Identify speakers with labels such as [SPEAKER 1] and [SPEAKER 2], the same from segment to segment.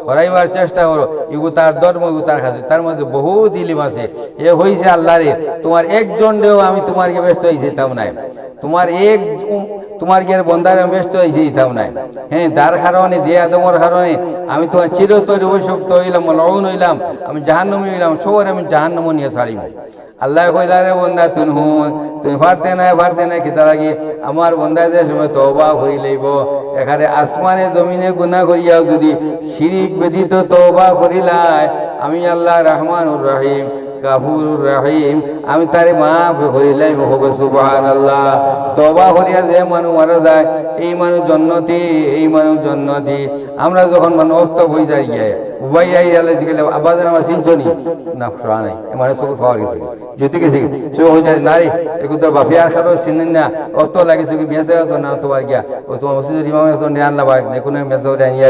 [SPEAKER 1] হরাইবার চেষ্টা করো, ইগু তার ধর্ম, ইগু তার কাছে, তার মধ্যে বহুত ইলিম আছে। এ হয়েছে আল্লাহরে তোমার একজন দেও আমি তোমারকে ব্যস্ত হয়ে যেতাম নাই, তোমার কি বন্ধার আমি ব্যস্ত হয়েছি যেতাম নাই। হ্যাঁ, তার কারণে যে আদমর কারণে আমি তোমার চিরতরে অভিশপ্ত হইলাম, লউন হইলাম, আমি জাহান্নামী হইলাম, সবার আমি জাহান্নাম নিয়ে ছাড়িব। আল্লাহ কইলা রে বন্দা তুমি পারতে না কিতা লাগি আমার বন্দাদের সময় তওবা হই লইব। এখানে আসমানে জমিনে গুনাহ করিয়াও যদি শিরিক ব্যতীত তওবা করিলাই, আমি আল্লাহ রহমানুর রহিম গাফুরুর রহিম, আমি তারে মাফ করিলাই। সুবহানাল্লাহ। তওবা করিয়া যে মানুষ মারা যায় এই মানুষ জন্নতি। আমরা যখন মানুষ অফতব হয়ে যাই গিয়ে উবাই আইলে গেলে আবাদের আমার চিনছনি না শোয়া নাই, মানে চকুর পাওয়া গেছে যদি গেছে সে হয়ে যায় নারী একটু তোর বাফিয়ার খারো চিনেন না, অত লাগিছে কি বেঁচে গেছো না তোমার গিয়া ও তোমার মসজিদের ইমাম নিয়ে আনলা যে কোনো মেসে নিয়ে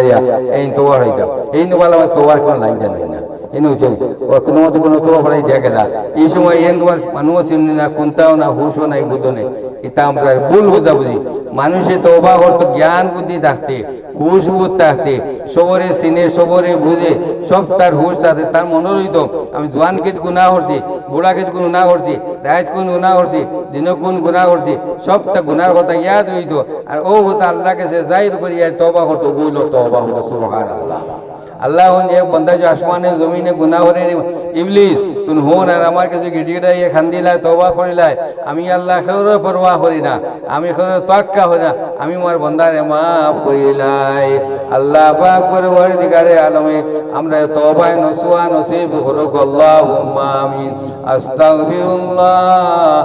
[SPEAKER 1] এই তোয়ার হইতাম এই নোবাল আমার তোয়ার কোনো লাইন জানি না কোনো তো ফরাই দিয়া গেলা এই সময় এন তোমার মানুষ চিনি না, কোনটাও না, হুশও নাই, বুধও নেই। এটা আমরা ভুল বুঝাবুঝি। মানুষে তওবা করতো জ্ঞান বুদ্ধি থাকতে, হুশ বুধ থাকতে, সবরে চিনে সবরে বুঝে, সব তার হুশ থাকতে, তার মনে রইত আমি জোয়ান কেজ গুনাহ করছি, বুড়া কেজ গুনাহ করছি, রাত কোন গুনাহ করছি, দিন কোন গুনাহ করছি, সবটা গুনার কথা ইয়াদ রইত। আর ও হতো আল্লাহ কাছে যাই করি তওবা করতো, বইল তওবা হতো। সুবহানাল্লাহ। আল্লাহ এক বন্দা যে আসমানে জমিনে গুনাহ করে ইবলিস তুই হন আর আমার কাছে গিটিটাই খান্দিলাই তওবা করিলাই, আমি আল্লাহ খেউরে পরোয়া করি না, আমি খেউরে তোয়াক্কা করি না, আমি আমার বন্দারে মাফ করিলাই। আল্লাহ পাক পরওয়ারদিগারে আলমে আমরা তওবায়ে নসুহা নসিব করুক। আল্লাহুম্মা আমিন। আস্তাগফিরুল্লাহ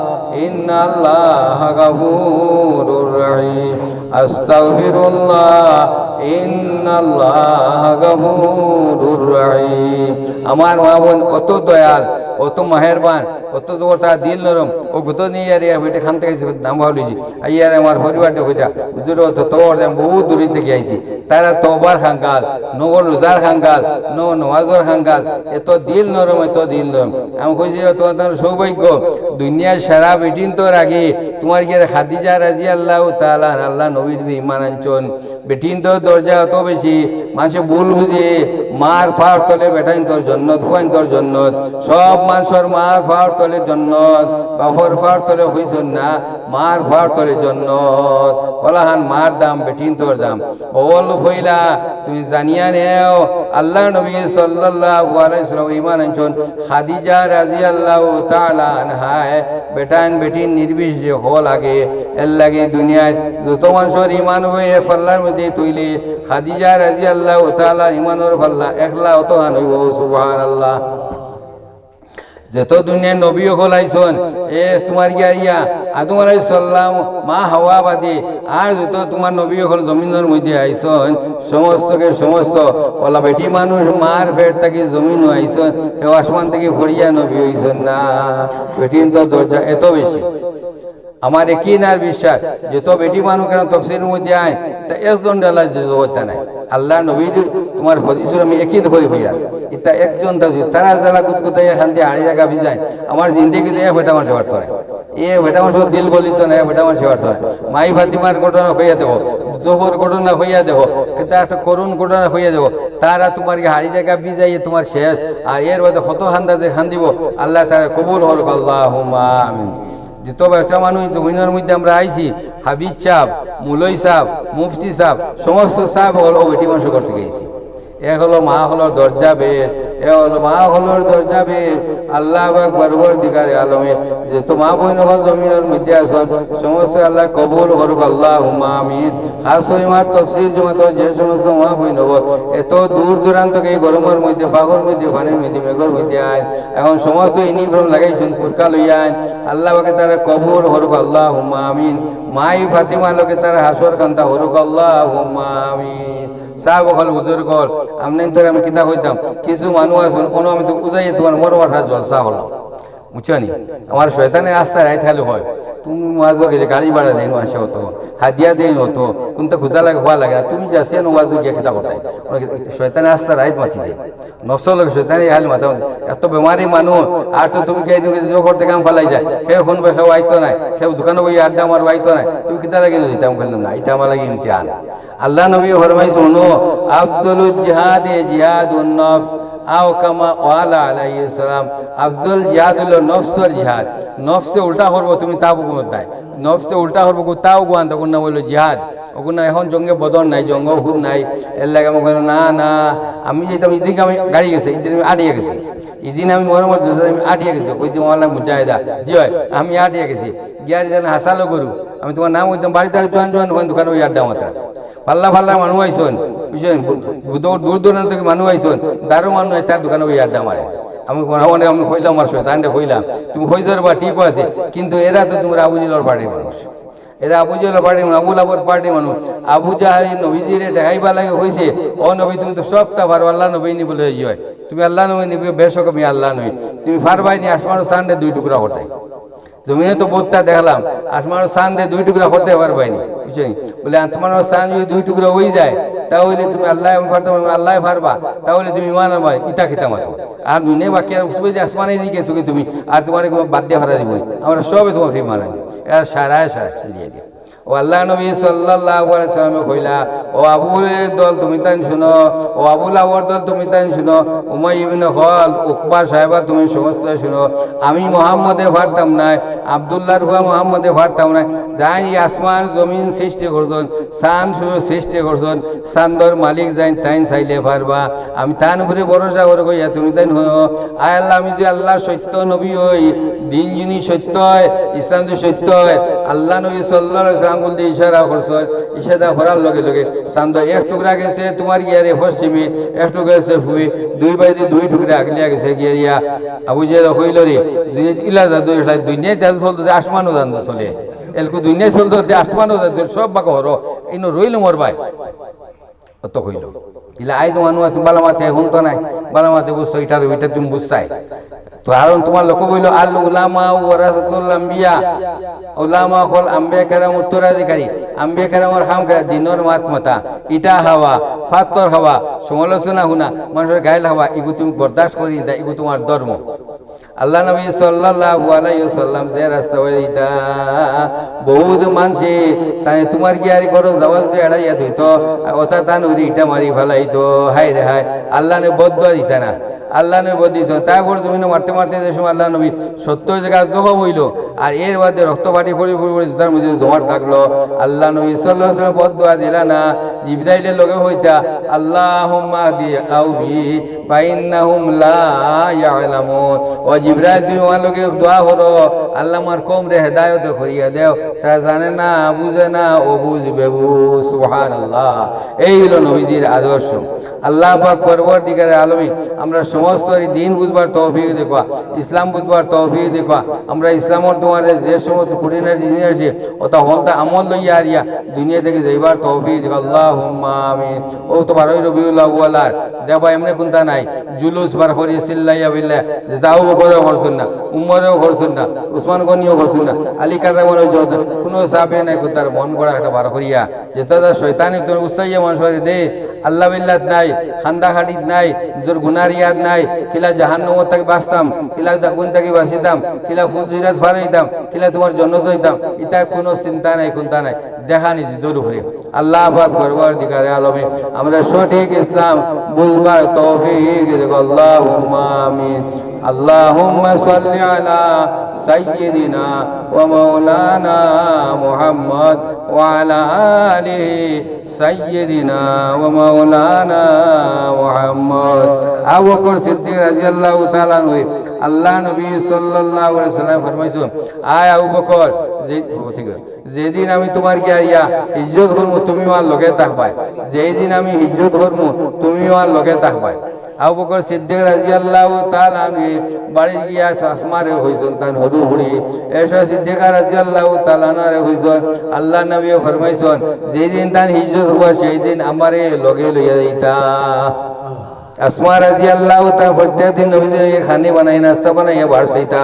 [SPEAKER 1] ইন্নাল্লাহা গাফুরুর রহিম। আস্তাগফিরুল্লাহ ইন্নাল্লাহা গাফুরুর রহিম। আমার মা বোন কত দয়াল, কত মেহেরবান, কত ওটা দিল নরম, ও গুতো নিয়ে আর বেটে খান থেকে নাম ভাবলিছি আইয়ার আমার পরিবারটা হইতা হুজুর তোর বহু দূরে থেকে আইছি, তারা তওবার খাঙ্গাল, নগর রোজার খাঙ্গাল, নওয়াজর খাঙ্গাল, এত দিল নরম, এত দিল নরম। আমি কইছি তোমার সৌভাগ্য, দুনিয়ার সারা বেটিন তোর আগে তোমার গিয়ে খাদিজা রাদিয়াল্লাহু তাআলা আল্লাহ নবীর ঈমান আনছন। বেটিন তোর দরজা অত বেশি, মানুষে ভুল বুঝে মার ফাড় তলে বেটাইন তোর জন্নত, খুয়াইন তোর জন্নত, সব মানুষের মার ফাড় তলে জন্নত, বাপর ফাড় তলে হইছন না, মার ফাড় তলে জন্নত। বলাহান মার দাম বেটিন তোর দাম ওল হইলা তুমি জানিয়া নেও। আল্লাহ নবী সাল্লাল্লাহু আলাইহি ওয়াসাল্লাম ঈমান আনছন খাদিজা রাদিয়াল্লাহু তাআলা আনহায় বেটাইন বেটিন নির্বিশেষে হল আগে এর লাগে দুনিয়ায় যত মানুষের ঈমান হয়ে পাল্লার মধ্যে তুইলে খাদিজা রাদিয়াল্লাহু তাআলা ঈমানের পাল্লা একলা অত হান হইব। সুবহানাল্লাহ। যত দুনিয়ার নবী হল আইসন এ তোমার ইয়া আদম আলাইহিস সালাম মা হাওয়া বাদে আর যত তোমার নবী হল জমিনের মধ্যে আইসন সমস্ত ওলা বেটি মানুষ মার পেট থেকে জমিন আইসন, এ আসমান থেকে ভরিয়া নবী হইসন না। বেটিন তো দরজা এত বেশি। আমার একই নার বিশ্বাস যত বেটি মানুষ কেন তফসিরের মধ্যে আয় তা একজন ডালা জগৎটা নাই। আল্লাহ নবীর তোমার হদিসের আমি একই ধরে হইয়া এটা একজন তারা জ্বালা কুতকুতাই শান্তি হাড়ি জায়গা ভিজায় আমার জিন্দিগি যে বেটা মানুষ পারত না, এ বেটা মানুষ দিল বলিত না, বেটা মানুষ পারত না। মাই ফাতিমার ঘটনা হইয়া দেব, জোহর ঘটনা হইয়া দেব, কিন্তু একটা করুণ ঘটনা হইয়া দেব, তারা তোমার হাড়ি জায়গা ভিজাইয়ে তোমার শেষ। আর এর মধ্যে কত খান্দা যে খান্দিব আল্লাহ তারা কবুল হরক। আল্লাহুম্মা আমিন। যত ব্যবসা মানুষ জমিনের মধ্যে আমরা আইছি হাবিজ সাহেব, মুলই সাহেব, মুফতি সাহেব, সমস্ত সাহেব হল বেটি মানুষ করতে গেছি। এ হলো মা হলোর দরজা বেদ, এ হলো মা হলোর দরজা বেদ। আল্লাহ পরওয়ারদিগারে আলমে যত মা বোন হল জমিনের মধ্যে আসন সমস্ত আল্লাহ কবুল করুক। আল্লাহুম্মা আমিন। খাস ইমার তফসির জমাত যে সমস্ত মা বোন হল এত দূর দূরান্ত থেকে গরমের মধ্যে পাগর মধ্যে পানির মধ্যে মেঘর মধ্যে আইন এখন সমস্ত ইউনিফর্ম লাগাইছেন পুরকা লইয়া আইন আল্লাহকে তারা কবুল করুক। আল্লাহুম্মা আমিন। মাই ফাতিমা লোকে তারা হাসর কান্তা করুক। আল্লাহুম্মা আমিন। সাহেব হল বুজুর্গ হল আমি ধরে আমি কিতা কইতাম কিছু মানুষ আসুন কোনো আমি তো বুঝাই তোমার মরমাঠা জলসা হলো বুঝছনি। আমার শয়তানের রাস্তায় রাইত খালি হয় তুমি ওয়াজও গেলে গাড়ি ভাড়া দেন আসে হতো হাদিয়া দেন হতো কোনটা খুঁজা লাগে হওয়া লাগে তুমি যাচ্ছে ওয়াজও গিয়ে কিতা করতাই শয়তানে আসছে রাইত মাতিছে নফসর লোক শয়তানে হালি মাথা এত বেমারি মানুষ আর তো তুমি জোর করতে কাম ফালাই যায় সেও শুনবে সেও আইতো নাই সেও দোকানে বই আড্ডা আমার আইতো নাই তুমি কিতা লাগে দিতাম বললাম না এটা আমার লাগে ইমতিহান আল্লাহ নবী ফরমাই শুনো আফজলুল জিহাদে জিহাদুন নফস আও কামা ওয়ালা আলাইহিস সালাম আফজল জিহাদ হলো নফসর জিহাদ নফসে উল্টা করবো তুমি তা বুকুমত নাই নফসে উল্টা করবো তাও গুয়ান তখন না বললো জিহাদ ওগুন না এখন জঙ্গে বদল নাই জঙ্গ হুর নাই এর লাগে আমাকে না না আমি যেতাম এদিকে আমি গাড়ি গেছি এদিন আমি আটিয়ে গেছি এদিন আমি মরমত আমি আটিয়ে গেছি ওই যে মোয়াল্লা মুজাহিদা জি হয় আমি আটিয়ে গেছি গিয়ার যেন হাসালো করু আমি তোমার নাম হইতাম বাড়িতে জোয়ান জোয়ান ওখানে দোকানে ওই আড্ডা মাত্রা পাল্লা পাল্লা মানুষ আইসন বুঝছেন দূর দূরান্ত থেকে মানুষ আইসন তারও মানুষ তার দোকানে ওই আড্ডা মারে আমি আমি কইলাম আমার শয়তানটা কইলাম তুমি কইছর বা ঠিক আছে কিন্তু এরা তো তোমার আবু জিলর পার্টির মানুষ এরা আবু জিলর পার্টির মানুষ আবুল আবর পার্টির মানুষ আবু জাহালি নবীজিরে দেখাইবা লাগে হয়েছে ও নবী তুমি তো সবটা পারো আল্লাহ নবী নি বলে হয় তুমি আল্লাহ নবী নিবি বেশক আমি আল্লাহ নবী তুমি ফারবাই নি আসমানো সানডে 2 টুকরা হতাই জমিনে তো বোধটা দেখলাম আসমানো সানডে 2 টুকরা হতে পারবাইনি বুঝছেন বলে আসমানো সান যদি 2 টুকরা হয়ে যায় তাহলে তুমি আল্লাহ আল্লাহ ফারবা তাহলে তুমি ইমান আনবাই ইটা খিতা মাতো আর দুনিয়া বাকি আর উসবে যে আসমানে দিয়ে গেছো তুমি আর তোমার বাদ দিয়ে হারা দিব আমরা সবে তোমার ফি মানাই এর সারায় দিয়ে দিয়ে ও আল্লাহ নবী সাল্লাল্লাহু আলাইহি সাল্লাম কইলা ও আবুলের দল তুমি তাই শুনো ও আবুল আবর দল তুমি তাই শুনো উমাইয়া ইবনে খালদ উকবা সাহেবা তুমি সমস্ত শুনো আমি মুহাম্মদে ফারতাম না আব্দুল্লাহর হুয়া মুহাম্মদে ফারতাম না যাই আসমান জমিন সৃষ্টি করছেন চাঁদ সূর্য সৃষ্টি করছেন চাঁদর মালিক যাই তাই চাইলে পারবা আমি তার উপরে ভরসা করে কইয়া তুমি তাই হও আয় আল্লাহ আমি যে আল্লাহ সত্য নবী হই দিন যিনি সত্য হয় ইসলাম যে সত্য হয় আল্লাহ নবী সাল্লাল্লাহু আলাইহি সাল্লাম বলতে ইশারা করছে ইশারা করার লগে লগে চাঁদ এক টুকরা গেছে তোমার গিয়ারে পশ্চিমে এক টুকরা গেছে ফুই দুই বাইরে 2 টুকরা আগলিয়া গেছে গিয়া আবু জেল কইল রে ইলা যা দুনিয়া যা চলতে আসমানও জান চলে এলকু দুনিয়া চলতে আসমানও সব বাক হরো ইনো রইল মোর ভাই অত কইল ইলা আই তো মানুষ আছে বালামাতে হুন তো নাই বালামাতে বুঝছো এটার ওইটা তুমি বুঝছাই তো কারণ তোমার লোক বইল আল উলামা ওয়ারাসাতুল আম্বিয়া উলামা হল আম্বিয়া কেরাম উত্তরাধিকারী আম্বিয়া কেরামের কাম করে দিনের মাতমতা ইটা হাওয়া ফাত্তর হাওয়া সমালোচনা শুনা মানুষের গাইল হাওয়া এগু তুমি বরদাস্ত করি দা এগু তোমার ধর্ম আল্লাহ নবী সাল্লাল্লাহু আলাইহি ওয়াসাল্লাম যে রাস্তা হইতা বহুত মানুষে তাই তোমার কি আর করো জবাব যে এড়াইয়া হইতো ওটা তান উরি ইটা মারি ফেলাইতো হায় রে হায় আল্লাহ নে বদ্ধ দিতা না আল্লাহ নবী বদিত তারপর তুমি মারতে মারতে যে সময় আল্লাহ নবী 70 জায়গা জখম হইল আর এর বাদে রক্তপাটি পড়ে তার মধ্যে জমাট থাকলো আল্লাহ নবী সাল্লাল্লাহু আলাইহি ওয়াসাল্লাম বদদুয়া দিলা না জিবরাইলের লগে হইতা আল্লাহুম্মা দি আউবি বাইন্নাহুম লা ইয়ালামুন ও জিবরাইল তুমি আমার লগে দোয়া করো আল্লাহ আমার কওম রে হেদায়েত করিয়া দাও তারা জানে না বুঝে না ও বুঝবে সুবহানাল্লাহ এই হলো নবীজির আদর্শ আল্লাহ পাক পরবর্তীকারে আলমী আমরা সমস্ত দিন বুঝবার তৌফিক দেখা ইসলাম বুঝবার তৌফিক দেখা আমরা ইসলামের তোমার যে সমস্ত খুঁটিনাটি জিনিস আছে ওটা হলতা আমল লইয়া আরিয়া দুনিয়া থেকে যাইবার তৌফিক দেখা আল্লাহুম্মা আমিন ও তো 12 রবিউল আউয়াল দেখবা এমনি কোনটা নাই জুলুস বার করি সিল্লাইয়া বিল্লাহ যে যাও করে করছেন না উমরেও করছেন না উসমান গনিও করছেন না আলী কারামর যত কোনো সাহাবে নাই তার মন গড়া একটা বার করিয়া যেটা শয়তানি তোর উসাইয়া মানুষের দে আল্লাহ বিল্লাহ নাই খান্দা খাটিত নাই নিজের গুনার ইয়াদ নাই কিলা জাহান্নাম থেকে বাঁচতাম কিলা গুণ থেকে বাঁচিতাম কিলা ফুজিরাত ফার হইতাম কিলা তোমার জন্নত হইতাম এটা কোনো চিন্তা নাই কোনটা নাই দেখা নি জোর উপরে আল্লাহ পাক পরবর্তীকারে আলমে আমরা সঠিক ইসলাম বুঝবার তৌফিক দেখ আল্লাহুম্মা আমিন আল্লাহুম্মা সাল্লি আলা সাইয়্যিদিনা ওয়া মাওলানা মুহাম্মদ ওয়া আলা আলিহি সাইয়্যিদিনা ওয়া মাওলানা মুহাম্মদ আবু বকর সিদ্দিক রাদিয়াল্লাহু তাআলা আনহু আল্লাহ নবী সাল্লাল্লাহু আলাইহি ওয়াসাল্লাম ফরমাইছেন আয় আবু বকর যেদিন আমি তোমার গিয়া ইজ্জত করব তুমি আমার লগে থাকবা যেদিন আমি ইজ্জত করব তুমি আমার লগে থাকবা আবু বকর সিদ্দিক রাদিয়াল্লাহু তাআলা আনহু বাড়ি গিয়া আসমারে হইছেন তান হরু হুড়ি এসা সিদ্দিক রাদিয়াল্লাহু তাআলা আনহু হইছেন আল্লাহ নবী ফরমাইছেন যেদিন তান ইজ্জত হবা সেই দিন আমারে লগে লইয়া যাইতা আসমা রাদিয়াল্লাহু তাআলা প্রত্যেক দিন নবীজিকে খানি বানাই নাস্তা বানাইয়া বাড়াইতা।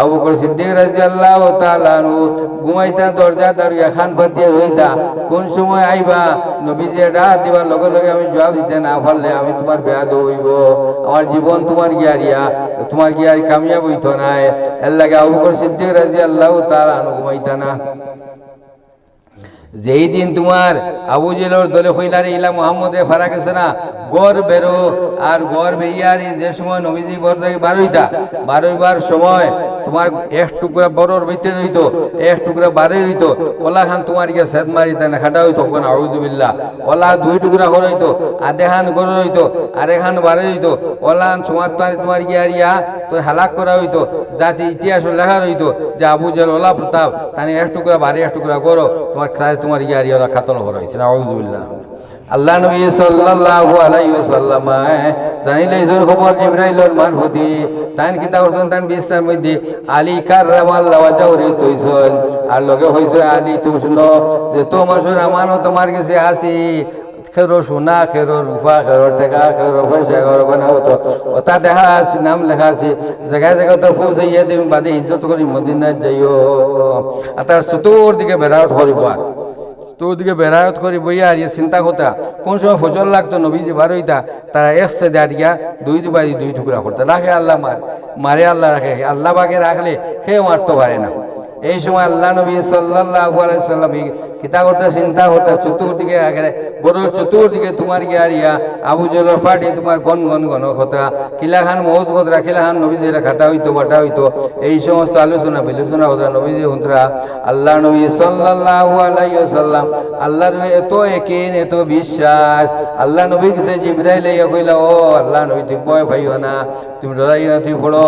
[SPEAKER 1] আবু বকর সিদ্দিক রাদিয়াল্লাহু তাআলা ঘুমাইতা দরজা দাঁড়িয়ে খান পাতিয়া হইতা কোন সময় আইবা নবীজি ডাক দিবার লগে লগে আমি জবাব দিতে না পারলে আমি তোমার বেয়াদ হইব, আমার জীবন তোমার গিয়ারি কামিয়াব হইত নাই। এর লাগে আবু বকর সিদ্দিক রাদিয়াল্লাহু তাআলা ঘুমাইতা না। যেই দিন তোমার আবু জেলর দলে হইলারে ইলা মোহাম্মদে ফারা গেছে না, গড় বেরো আর গড় বেরিয়ারি যে সময় নবীজি বারোইবার সময় তোমার এক টুকরা বড়র ভিতরে হইতো, এক টুকরা বারে হইতো, ওলা খান তোমার গিয়ে সেদ মারিতে না খাটা হইতো কোন আউযুবিল্লাহ। ওলা দুই টুকরা ঘর হইতো, আধেখান গড় হইতো, আরেখান বারে হইতো, ওলান সমাত্তানি তোমার গিয়া তো হালাক করা হইতো, যাতে ইতিহাস লেখা হইতো যে আবু জেল ওলা প্রতাপ তানি এক টুকরা বারে এক টুকরা গড় তোমার গিয়ারি ওলা খাতন করা হয়েছে না আউযুবিল্লাহ। আল্লাহ নবী সাল্লাল্লাহু আলাইহি ওয়াসাল্লাম জানিলে ইজর খবর জিবরাইলের মারফতি তান কিতা করছেন তান বিশ্বের মধ্যে আলী কাররামাল্লাহু ওয়াজহু তৈছেন আর লগে হইছে আলী তুসন যে তোমার আমানত তোমার কাছে আসি খেরো সোনা খেরো রূপা খেরো টাকা খেরো পয়সা খেরো বানাও তো ওটা দেখা আছে নাম লেখা আছে জায়গায় জায়গায় তো পৌঁছাইয়া তুমি বাদে ইজ্জত করি মদিনায় যাইও। আর তার চতুর্দিকে বেড়াওয়াট করিব, তোদিকে বেড়ায়ত করি বইয়া আর চিন্তা করতা কোন সময় ফজল লাগতো নবীজি বার হইতা তারা এসছে দাঁড়িয়া দুই টুকরা করতে রাখে আল্লাহ মারে আল্লাহ রাখে, আল্লাহ বাকে রাখলে সে মারতে পারে না। এই সময় আল্লাহ নবী সাল্লাল্লাহু আলাইহি সাল্লাম কিতা করতে চিন্তা করতে চতুর্দিকে গরুর চতুর্দিকে তোমার গিয়া আবু জেলের ফাটি তোমার গন খতরা কিলাখান মৌজ খতরা কিলাখান নবীজিরা খাটা হইতো বাটা হইতো। এই সমস্ত আলোচনা বিলোচনা হতরা নবীজি হুতরা আল্লাহ নবী সাল্লাল্লাহু আলাইহি ওয়াসাল্লাম আল্লাহর এত একিন এত বিশ্বাস। আল্লাহ নবীর কাছে জিবরাইল ইয়া কইলা ও আল্লাহ নবী তুমি ভয় পাইও না, তুমি ডরাইও না, তুমি পড়ো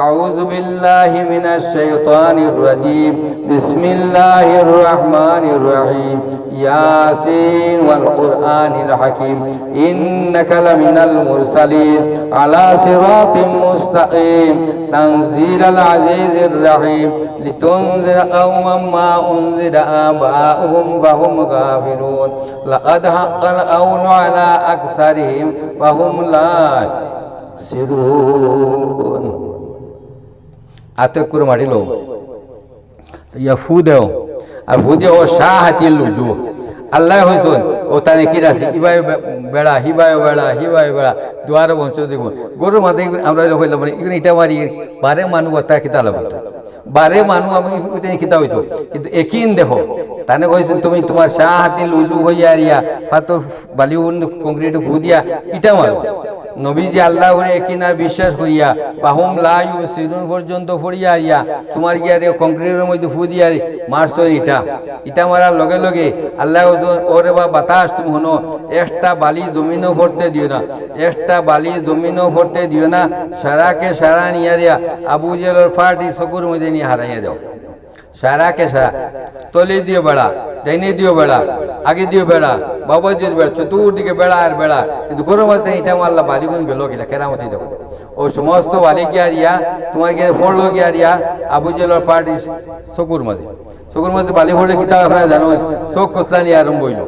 [SPEAKER 1] আউযু বিল্লাহি মিনাশ শাইতানির রাজিম বিসমিল্লাহির রহমানির রহিম ইয়াসিন ওয়াল কুরআনিল হাকিম ইন্নাকা লামিনাল মুরসালিন আলা সিরাতিম মুস্তাকিম তানজিলাল আজিজির রহিম লিতুনজিরা কওমান মা উনজিরা আবাউহুম ফাহুম গাফিলুন লাকাদ হাক্কাল কাওলু আলা আকসারিহিম ফাহুম লা সিরুন। আতক করে মাটিল ইয়া ফু দেও আর ফু দিয়ে ও শাহ হাতিল লুজু আল্লাহ হইছুন ও তানে কি রাশি ইবাই বেড়া হিবাই বেড়া দুয়ারে বংশ দেখুন গরুর মাথায় আমরা হইলাম মানে এখানে ইটা মারি বারে মানুষ তা কিতা লাভ হইতো, বারে মানুষ আমি কিতা হইতো, কিন্তু একিন দেখো তানে কইছেন তুমি তোমার শাহ হাতিল লুজু হইয়া রিয়া পাথর বালি কংক্রিট ফু দিয়া ইটা মারো। নবীজি আল্লাহ করে একিনার বিশ্বাস করিয়া বাহুম লা ইউসিরুন পর্যন্ত পড়িয়া আইয়া তোমার গিয়া কংক্রিটের মধ্যে ফু দিয়া মারছো ইটা মারার লগে লগে আল্লাহ ওরে বা বাতাস তুমি হনো একটা বালি জমিনও ভরতে দিও না, একটা বালি জমিনও ভরতে দিও না, সারাকে সারা নিয়া দিয়া আবু জেলের ফাটি চকুর মধ্যে নিয়ে হারাইয়া দাও। সারাকে সারা তলি দিও বেড়া, ডাইনে দিও বেড়া, আগে দিও বেড়া, বাবা দিও বেড়া, চতুর্দিকে বেড়া আর বেড়া, কিন্তু কোনো মতে এটা আল্লাহ বালিগুন গেল কিনা কেরামতি দেখো ও সমস্ত বালি গিয়া রিয়া তোমার গিয়ে ফোড়লো গিয়া রিয়া আবু জেলের পার্টি চকুর মধ্যে বালি ফোড়লে কিতা আপনারা জানো চোখ কোচলানি আরম্ভ হইল,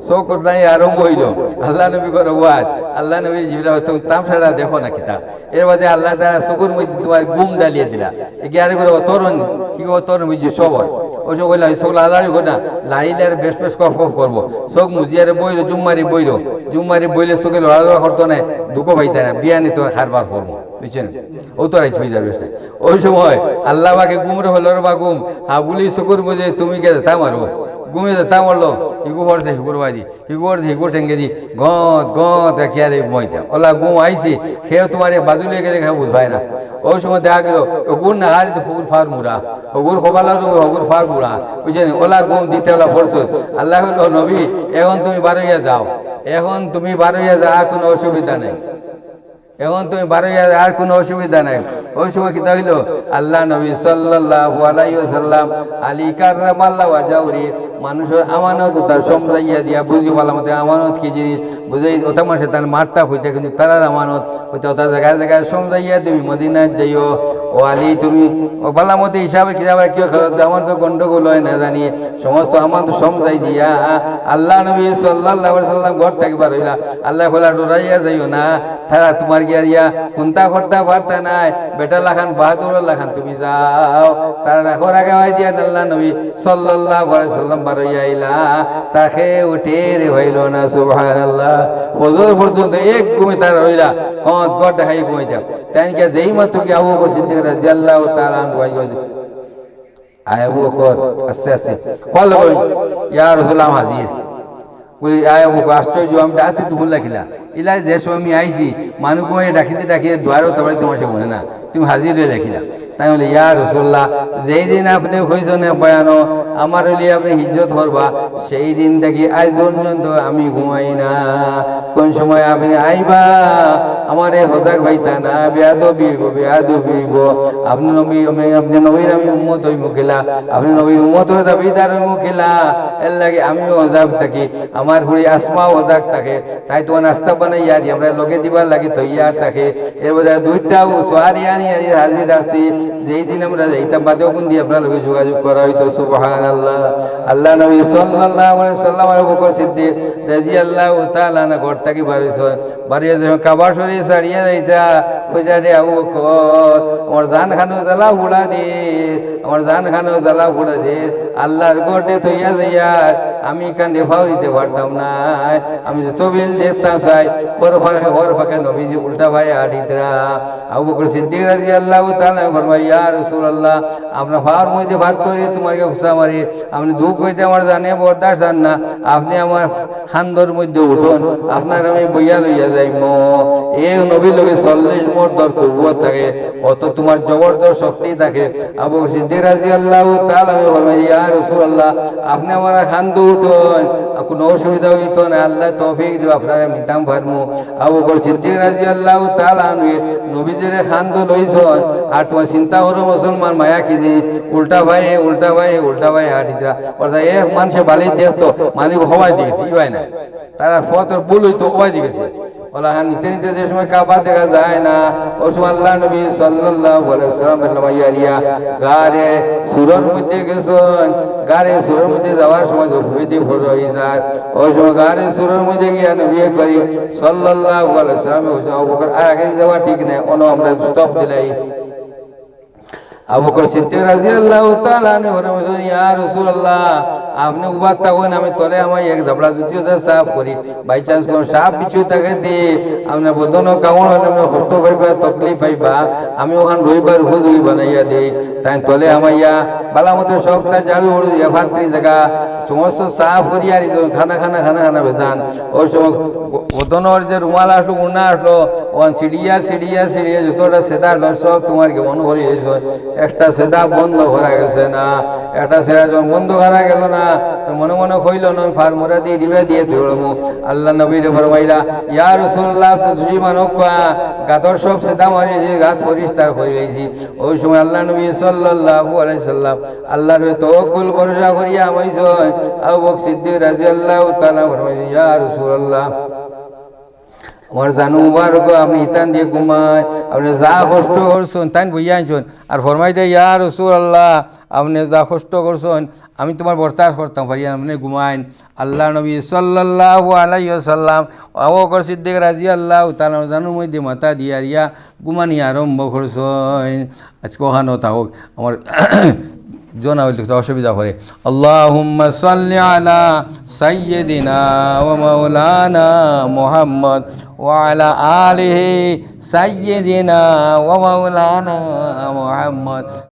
[SPEAKER 1] চোখ কোচলানি আরম্ভ হইল। আল্লাহ নবী করে ওয়াজ আল্লাহ নবী জিবরা তুমি তামসাটা দেখো না কিতা এর মধ্যে আল্লাহ তারা চকুর মধ্যে তোমার গুম ডালিয়ে দিলা এগিয়ে করে তরুণ কি তরুণ বুঝছি সবর ওসব কইলা চোখ লালারি কর না লাইলে আর বেশ কফ করবো চোখ মুজিয়ারে বইলো জুম্মারি বইলে চোখে লড়ালড়া করতো না দুঃখ পাইতে না বিয়া নিতে খারবার করবো বুঝছেন ও তো রাইট হয়ে যাবে ওই সময় আল্লাহ বাকে গুমরে হলো বা গুম বলি চকুর মুজে তুমি কে তা মারো ঘুমে তা মারলো হিগু পড়ছে হিগুর ঠেঙ্গে দি গত খেয়ারে মইতা ওলা গুম আইসি খেয়ে তোমার বাজুলে গেলে খেয়ে বুঝবাই না। ওই সময় দেখা গেল ও গুণ না হারি তো হুগুর ফার মুড়া হুগুর খোপালা হুগুর ফার মুড়া বুঝছেন ওলা গুম দিতে ওলা পড়ছো আল্লাহ নবী এখন তুমি বারোইয়া যাও, এখন তুমি বারোইয়া যাও আর কোনো অসুবিধা নেই, এখন তুমি বারোইয়া আর কোনো অসুবিধা নাই। ওই সময় কি হইল আল্লাহ নবী সাল্লাল্লাহু আলাইহি ওয়াসাল্লাম আলী কাররামাল্লাহু ওয়াজহু মানুষের আমানত তার সমজাইয়া দিয়া বুঝি বলা মতে আমানত কি জিনিস বুঝাই ওটা মানুষের তার মারতা হইতে কিন্তু তারার আমানত হইতে ওটা জায়গায় জায়গায় সমজাইয়া তুমি মদিনায় যাইও ও আলী তুমি ও বালা মতে হিসাবে কিভাবে কেউ আমার তো গন্ডগোল হয় না জানি সমস্ত আমার তো সমজাই দিয়া আল্লাহ নবী সাল্লাল্লাহু আলাইহি সাল্লাম ঘর থাকবার হইলা আল্লাহ বলা ডরাইয়া যাইও না তারা তোমার গিয়া কোনটা করতে পারতা নাই বেটা লাখান বাহাদুর লাখান তুমি যাও তারা রাখর আগে হয় দিয়া আল্লাহ নবী সাল্লাল্লাহু আলাইহি সাল্লাম বারইয়া আইলা তাকে উঠে রে হইল না সুবহানাল্লাহ ফজর পর্যন্ত এক ঘুমে তার হইলা কত ঘর দেখাই ঘুমাই যাও তাই কে যেই মাত্র কি আবু বকর সিদ্দিক রাদিয়াল্লাহু তাআলা আনহু আবু বকর আস্তে আস্তে কল কই ইয়া রাসূলুল্লাহ হাজির বলি আয় বকর আশ্চর্য আমি ডাকতে তো ভুল রাখিলা ইলা যে সময় আমি আইছি মানুষ কই ডাকিতে দুয়ারও তারপরে তোমার সে মনে না তুমি হাজির হয়ে রাখিলা তাই বলে ইয়া রাসূলুল্লাহ যেই দিন আপনি হইছেন বয়ানো আমার হইলে আপনি হিজরত করবা সেই দিন থেকে আজ পর্যন্ত আমি ঘুমাই না কোন সময় আপনি আইবা আমার হজাক ভাইতা না বেয়াদবি আপনি নবীর আমি উম্মত হই মুখিলা আপনি নবীর উম্মত হয়ে দাবিদার হই মুখিলা এর লাগে আমিও হজাক থাকি আমার ঘুরি আসমাও হজাক থাকে তাই তোমার নাস্তা বানাই ইয়ারি আমরা লগে দিবার লাগে তৈয়ার থাকে এর বোধহয় দুইটা সোয়ারি আনি হাজির আসি যেই দিন আমরা যাইতাম বাদেও কোন দিয়ে আপনার লগে যোগাযোগ করা হইতো সুবহানাল্লাহ আল্লাহ নবী সাল্লাল্লাহু আলাইহি সাল্লাম আবু বকর সিদ্দিক রাদিয়াল্লাহু তাআলা না ঘর থেকে বাড়িয়ে যখন কাবা শরীফ ছাড়িয়ে যাইতা কইতা রে আবু বকর আমার জান খানো জ্বালা ফুড়া দে আমার জান খানো জ্বালা ফুড়া দে আল্লাহর ঘরে থইয়া যাইয়ার আমি কান্দে ফাউরিতে পারতাম না আমি যে তবিল দেখতাম চাই ঘর ফাঁকে নবীজি উল্টা ভাই আটিতরা আবু বকর সিদ্দিক রাদিয়াল্লাহু তাআলা ফরমায় ইয়া রাসূলুল্লাহ আপনার ফার মধ্যে ভাত তরি তোমাকে হুসা মারি আপনি ধূপ হইতে আমার জানে বরদাস্ত আন না আপনি আমার খান্দর মধ্যে উঠুন আপনার আমি বইয়া লইয়া যাইম এই নবী লোকে 40 মোট দর কুবত থাকে অত তোমার জবরদস্ত শক্তি থাকে আবু বকর সিদ্দিক রাদিয়াল্লাহু তাআলা ফরমায় ইয়া রাসূলুল্লাহ আপনি আমার খান্দু উঠুন কোনো অসুবিধা হইতো না আল্লাহ তৌফিক দিও আপনারা মিতাম ফারমু আবু বকর সিদ্দিক রাদিয়াল্লাহু তাআলা নবীজির খান্দু লইছন আর তোমার চিন্তা করো মুসলমান মায়া কি যে উল্টা ভাই হাঁটিতরা অর্থাৎ এক মানুষে বালি দেখতো মালিক হওয়াই দিয়েছে ইবাই না তারা ফতর ভুল হইতো হওয়াই দিয়েছে ওলা হান নিতে নিতে যে সময় কাবা দেখা যায় না ওই সময় আল্লাহ নবী সাল্লাল্লাহু আলাইহি ওয়াসাল্লাম বললাম গারে সুরের মধ্যে গেছেন গারে সুরের মধ্যে যাওয়ার সময় জফরিদি ফর হয়ে যায় ওই সময় গারে সুরের মধ্যে গিয়া নবী করি সাল্লাল্লাহু আলাইহি ওয়াসাল্লাম আবু বকর আগে যাওয়া ঠিক নেই অন্য আমরা স্টপ দিলাই আবু বকর সিদ্দিক রাদিয়াল্লাহু তাআলা আনহু বলেন ইয়া রাসূলুল্লাহ আপনি উবাত থাকুন আমি তলে আমার এক জাবড়া জুতিও সাফ করি বাই চান্স কোন সাপ পিছু থাকে দি আপনি বদন কামড় হলে আমরা কষ্ট পাইবা তকলিফ পাইবা আমি ওখান রইবার হুজুরি বানাইয়া দেই তাই তলে আমাইয়া বালা মতো সবটা ঝাড়ু হড়ু দিয়া ভাতরি জায়গা সমস্ত সাফ করি আর খানা বেজান ওই সময় বদনের যে রুমাল আসলো উন্না আসলো ওখান সিঁড়িয়া যতটা সেদা সব তোমার কেমন ভরে একটা সেদা বন্ধ করা গেছে না একটা সেদা যখন বন্ধ করা গেল না মনে কইল নয় ফার্মরা দিয়ে ডিবে দিয়ে ধরমু আল্লাহ নবীরে ফরমাইলা ইয়া রাসূলুল্লাহ তুই মানক গাতর সব সেদা মারি যে গাত পরিষ্কার করে লইছি ওই সময় আল্লাহ নবী সাল্লাল্লাহু আলাইহি সাল্লাম আল্লাহর তাওয়াক্কুল ভরসা করিয়া আমাইছেন আবু বকর সিদ্দিক রাদিয়াল্লাহু তাআলা ফরমাইলেন ইয়া রাসূলুল্লাহ আমার জানু মুবারক আপনি ইতান দিয়ে ঘুমায় আপনি যা কষ্ট করছেন তাই বইয়া আনছেন আর ফরমাই দেয় ইয়া রাসূলুল্লাহ আপনি যা কষ্ট করছেন আমি তোমার বরদাস্ত করতাম পারি আপনি ঘুমাইন আল্লাহ নবী সাল্লাল্লাহু আলাইহি ওয়াসাল্লাম আবু বকর সিদ্দিক রাদিয়াল্লাহু তাআলা জানুর মধ্যে মাথা দিয়া রিয়া ঘুমানি আরম্ভ করছেন আজকে ওখানে থাকুক আমার জোনা হইলে অসুবিধা করে আল্লাহুম্মা সাল্লি আলা সাইয়্যিদিনা ওয়া মাওলানা মুহাম্মদ ওয়া আলা আলিহি সাইয়্যিদিনা ওয়া মাওলানা মুহাম্মদ